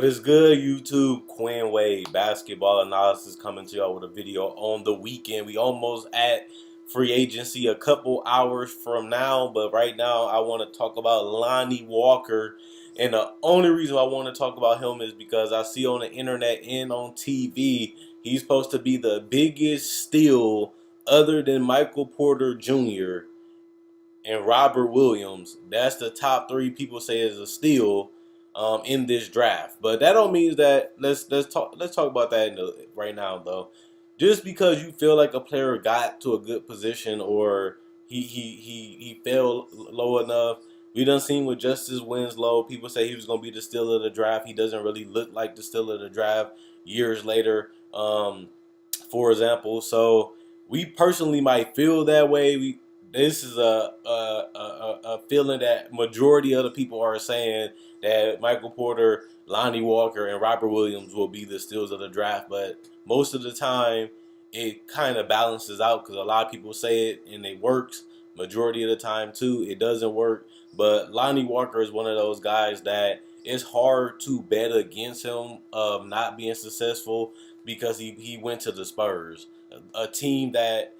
is good, YouTube? Quinn Wade basketball analysis coming to y'all with a video on the weekend. We almost at free agency a couple hours from now, but right now I want to talk about Lonnie Walker. And the only reason I want to talk about him is because I see on the internet and on TV he's supposed to be the biggest steal other than Michael Porter Jr. and Robert Williams. That's the top three people say is a steal in this draft. But that don't mean that let's talk about that right now though. Just because you feel like a player got to a good position or he fell low enough. We done seen with Justice Winslow, people say he was gonna be the steal of the draft. He doesn't really look like the steal of the draft years later. For example, so we personally might feel that way. This is a feeling that majority of the people are saying that Michael Porter, Lonnie Walker, and Robert Williams will be the steals of the draft. But most of the time, it kind of balances out because a lot of people say it and it works. Majority of the time, too, it doesn't work. But Lonnie Walker is one of those guys that it's hard to bet against him of not being successful because he went to the Spurs, a team that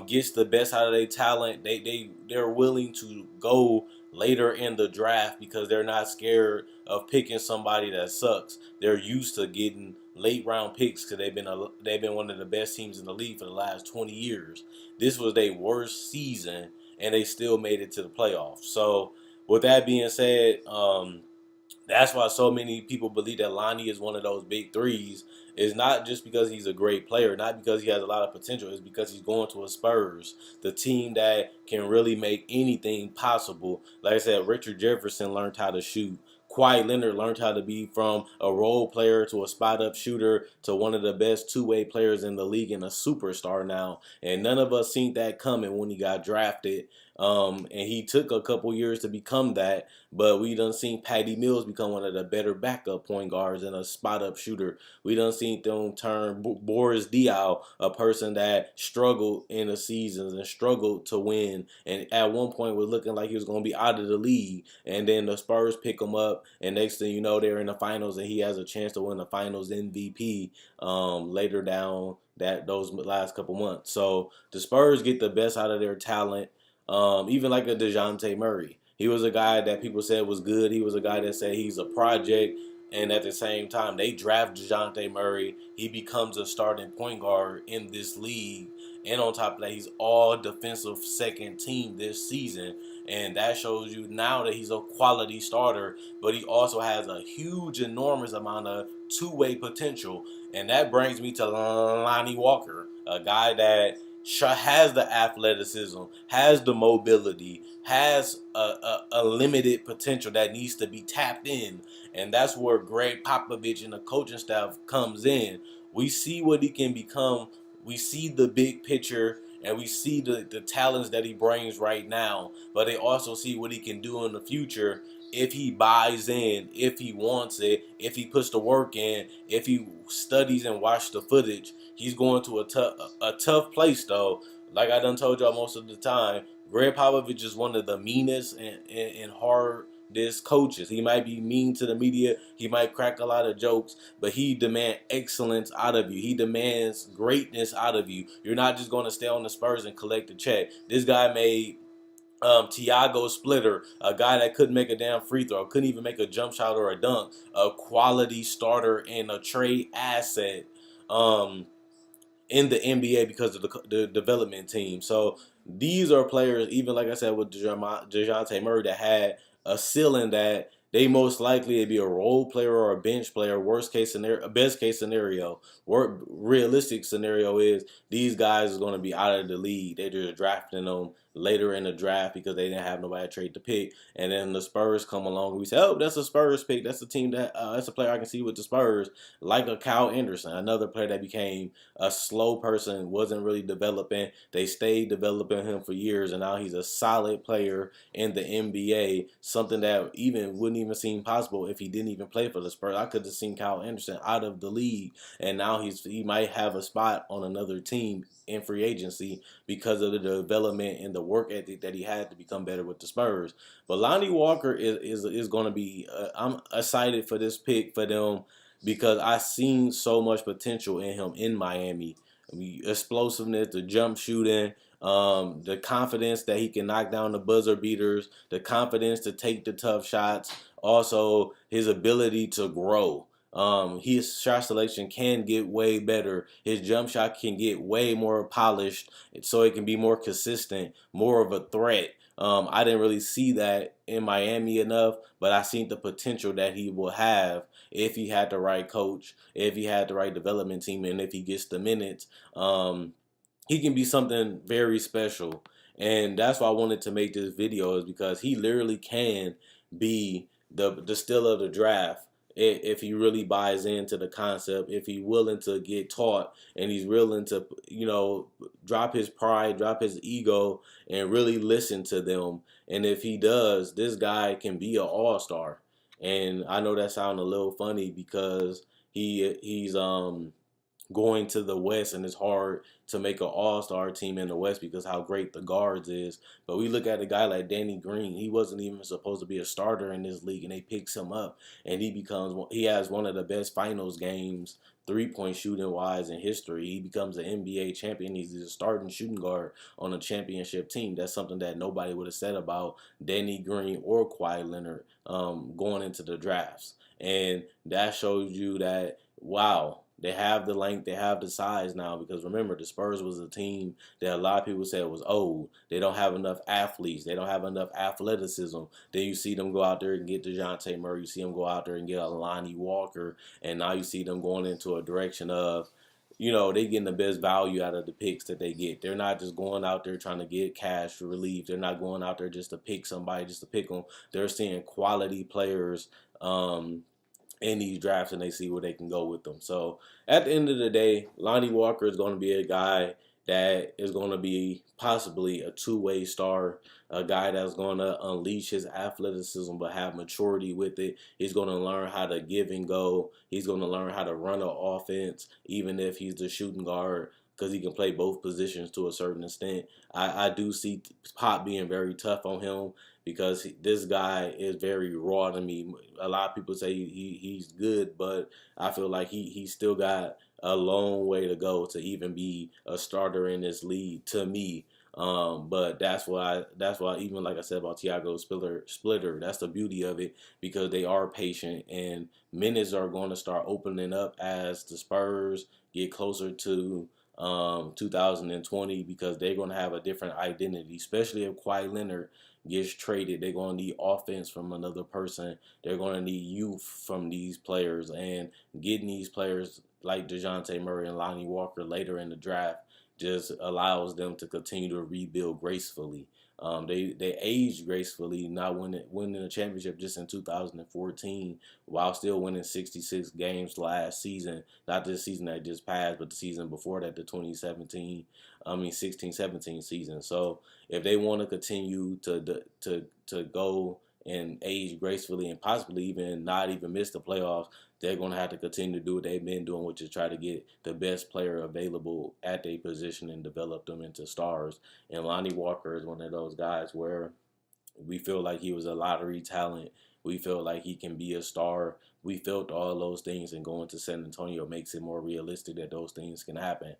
gets the best out of their talent. They're willing to go later in the draft because they're not scared of picking somebody that sucks. They're used to getting late round picks because they've been one of the best teams in the league for the last 20 years. This was their worst season and they still made it to the playoffs. So with that being said, that's why so many people believe that Lonnie is one of those big threes. It's not just because he's a great player, not because he has a lot of potential. It's because he's going to a Spurs, the team that can really make anything possible. Like I said, Richard Jefferson learned how to shoot. Kawhi Leonard learned how to be from a role player to a spot-up shooter to one of the best two-way players in the league and a superstar now. And none of us seen that coming when he got drafted. And he took a couple years to become that, but we done seen Patty Mills become one of the better backup point guards and a spot-up shooter. We done seen them turn Boris Diaw, a person that struggled in the seasons and struggled to win, and at one point was looking like he was going to be out of the league. And then the Spurs pick him up, and next thing you know, they're in the finals, and he has a chance to win the Finals MVP later down those last couple months. So the Spurs get the best out of their talent. Even like a DeJounte Murray. He was a guy that people said was good. He was a guy that said he's a project. And at the same time, they draft DeJounte Murray. He becomes a starting point guard in this league. And on top of that, he's all defensive second team this season. And that shows you now that he's a quality starter. But he also has a huge, enormous amount of two-way potential. And that brings me to Lonnie Walker, a guy that has the athleticism, has the mobility, has a limited potential that needs to be tapped in. And that's where Greg Popovich and the coaching staff comes in. We see what he can become. We see the big picture and we see the talents that he brings right now. But they also see what he can do in the future if he buys in, if he wants it, if he puts the work in, if he studies and watches the footage. He's going to a tough place though. Like I done told y'all most of the time, Greg Popovich is one of the meanest and hardest coaches. He might be mean to the media. He might crack a lot of jokes, but he demands excellence out of you. He demands greatness out of you. You're not just going to stay on the Spurs and collect a check. This guy made Tiago Splitter, a guy that couldn't make a damn free throw, couldn't even make a jump shot or a dunk, a quality starter and a trade asset in the NBA because of the development team. So these are players, even like I said with DeJounte Murray, that had a ceiling that they most likely would be a role player or a bench player. Worst case scenario, best case scenario, realistic scenario is these guys are going to be out of the league. They're just drafting them later in the draft because they didn't have nobody to trade to pick. And then the Spurs come along and we say, oh, that's a Spurs pick. That's a team that's a player I can see with the Spurs, like a Kyle Anderson, another player that became a slow person, wasn't really developing. They stayed developing him for years, and now he's a solid player in the NBA, something that wouldn't even seem possible if he didn't even play for the Spurs. I could have seen Kyle Anderson out of the league, and now he might have a spot on another team in free agency because of the development and the work ethic that he had to become better with the Spurs. But Lonnie Walker is going to be. I'm excited for this pick for them because I seen so much potential in him in Miami. I mean, explosiveness, the jump shooting, the confidence that he can knock down the buzzer beaters, the confidence to take the tough shots, also his ability to grow. His shot selection can get way better. His jump shot can get way more polished, so it can be more consistent, more of a threat. I didn't really see that in Miami enough, but I seen the potential that he will have if he had the right coach, if he had the right development team, and if he gets the minutes. He can be something very special. And that's why I wanted to make this video, is because he literally can be the steal of the draft if he really buys into the concept, if he's willing to get taught and he's willing to, drop his pride, drop his ego, and really listen to them. And if he does, this guy can be an all-star. And I know that sounds a little funny because he's going to the West, and it's hard to make an all-star team in the West because how great the guards is. But we look at a guy like Danny Green. He wasn't even supposed to be a starter in this league, and they picks him up, and he has one of the best finals games three-point shooting wise in history. He becomes an NBA champion. He's a starting shooting guard on a championship team. That's something that nobody would have said about Danny Green or Kawhi Leonard going into the drafts. And that shows you that, wow, they have the length, they have the size now, because remember, the Spurs was a team that a lot of people said was old. They don't have enough athletes. They don't have enough athleticism. Then you see them go out there and get DeJounte Murray. You see them go out there and get a Lonnie Walker. And now you see them going into a direction of, they getting the best value out of the picks that they get. They're not just going out there trying to get cash relief. They're not going out there just to pick somebody, just to pick them. They're seeing quality players in these drafts, and they see where they can go with them. So at the end of the day, Lonnie Walker is going to be a guy that is going to be possibly a two-way star, a guy that's going to unleash his athleticism but have maturity with it. He's going to learn how to give and go. He's going to learn how to run an offense, even if he's the shooting guard, because he can play both positions to a certain extent. I do see Pop being very tough on him because this guy is very raw to me. A lot of people say he's good, but I feel like he still got a long way to go to even be a starter in this league to me. But that's why even like I said about Tiago Splitter, that's the beauty of it, because they are patient and minutes are going to start opening up as the Spurs get closer to 2020, because they're going to have a different identity, especially if Kawhi Leonard gets traded. They're going to need offense from another person. They're going to need youth from these players, and getting these players like DeJounte Murray and Lonnie Walker later in the draft just allows them to continue to rebuild gracefully. They aged gracefully, not winning a championship just in 2014, while still winning 66 games last season. Not this season that just passed, but the season before that, the 16-17 season. So if they want to continue to go and age gracefully and possibly even not even miss the playoffs, they're going to have to continue to do what they've been doing, which is try to get the best player available at their position and develop them into stars. And Lonnie Walker is one of those guys where we feel like he was a lottery talent. We feel like he can be a star. We felt all those things, and going to San Antonio makes it more realistic that those things can happen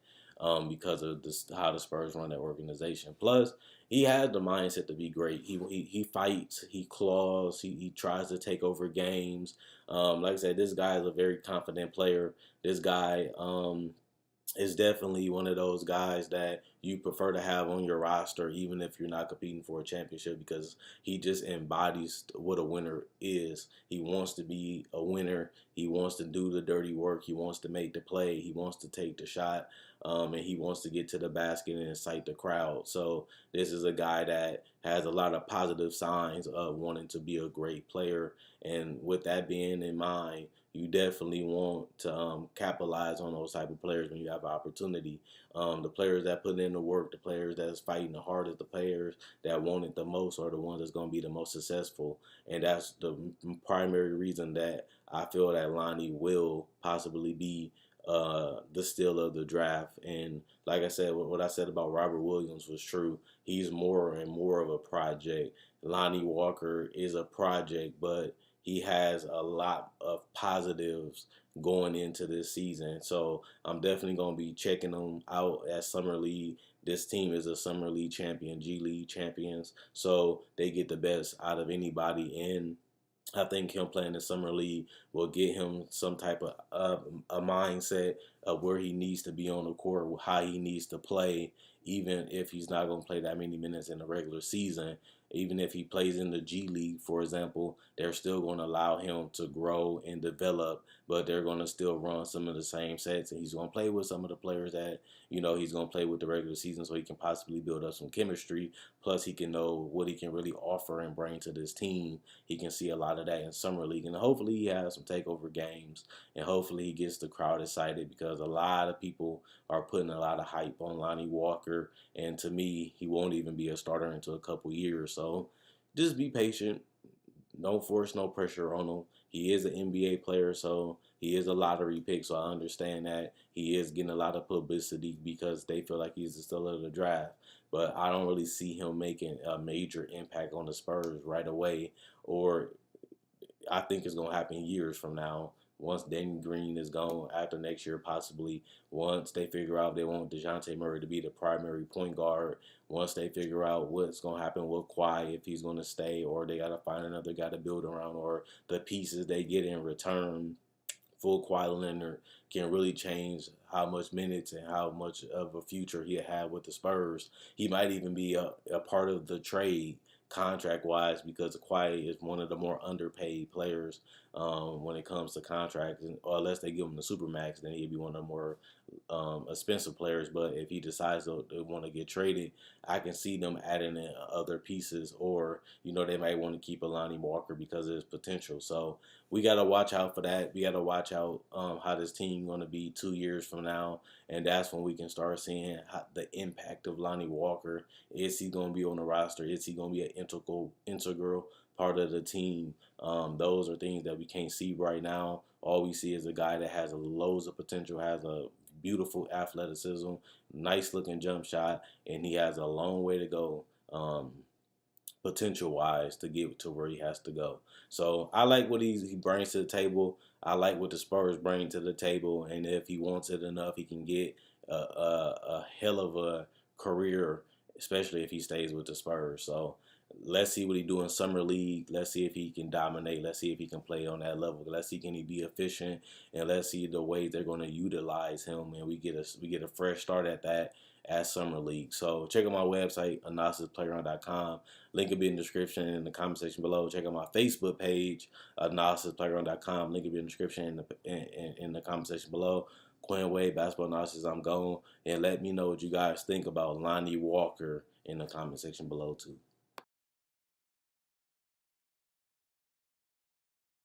because of how the Spurs run their organization. Plus, he has the mindset to be great. He fights, he claws, he tries to take over games. Like I said, this guy is a very confident player. This guy is definitely one of those guys that you prefer to have on your roster, even if you're not competing for a championship, because he just embodies what a winner is. He wants to be a winner. He wants to do the dirty work. He wants to make the play. He wants to take the shot, and he wants to get to the basket and incite the crowd. So this is a guy that has a lot of positive signs of wanting to be a great player. And with that being in mind, you definitely want to capitalize on those type of players when you have an opportunity. The players that put in the work, the players that's fighting the hardest, the players that want it the most are the ones that's going to be the most successful. And that's the primary reason that I feel that Lonnie will possibly be the steal of the draft. And like I said, what I said about Robert Williams was true. He's more and more of a project. Lonnie Walker is a project, but he has a lot of positives going into this season. So I'm definitely going to be checking them out at Summer League. This team is a Summer League champion, G League champions. So they get the best out of anybody in. I think him playing the summer league will get him some type of a mindset of where he needs to be on the court, how he needs to play, even if he's not going to play that many minutes in the regular season. Even if he plays in the G League, for example, they're still going to allow him to grow and develop, but they're going to still run some of the same sets, and he's going to play with some of the players that he's going to play with the regular season, so he can possibly build up some chemistry. Plus, he can know what he can really offer and bring to this team. He can see a lot of that in summer league, and hopefully he has some takeover games, and hopefully he gets the crowd excited, because a lot of people are putting a lot of hype on Lonnie Walker, and to me, he won't even be a starter until a couple years. So just be patient. Don't force no pressure on him. He is an NBA player, so he is a lottery pick. So I understand that he is getting a lot of publicity because they feel like he's the steal of the draft. But I don't really see him making a major impact on the Spurs right away, or I think it's going to happen years from now. Once Danny Green is gone, after next year, possibly. Once they figure out they want DeJounte Murray to be the primary point guard. Once they figure out what's going to happen with Kawhi, if he's going to stay, or they got to find another guy to build around, or the pieces they get in return. Full Kawhi Leonard can really change how much minutes and how much of a future he'll have with the Spurs. He might even be a part of the trade contract-wise, because Kawhi is one of the more underpaid players when it comes to contracts. And, or unless they give him the supermax, then he'd be one of the more expensive players. But if he decides to want to get traded, I can see them adding in other pieces, or they might want to keep a Lonnie Walker because of his potential. So we got to watch out for that. We got to watch out how this team going to be 2 years from now, and that's when we can start seeing the impact of Lonnie Walker. Is he going to be on the roster? Is he going to be an integral part of the team? Those are things that we can't see right now. All we see is a guy that has loads of potential, has a beautiful athleticism, nice looking jump shot, and he has a long way to go. Potential wise to get to where he has to go. So I like what he brings to the table. I like what the Spurs bring to the table, and if he wants it enough, he can get a hell of a career, especially if he stays with the Spurs. So let's see what he do in summer league. Let's see if he can dominate. Let's see if he can play on that level. Let's see can he be efficient, and let's see the way they're going to utilize him, and we get a fresh start at that at Summer League. So check out my website, analysisplayground.com. Link will be in the description in the comment section below. Check out my Facebook page, analysisplayground.com. Link will be in the description in the comment section below. Quinn Wade, Basketball Analysis, I'm gone. And let me know what you guys think about Lonnie Walker in the comment section below too.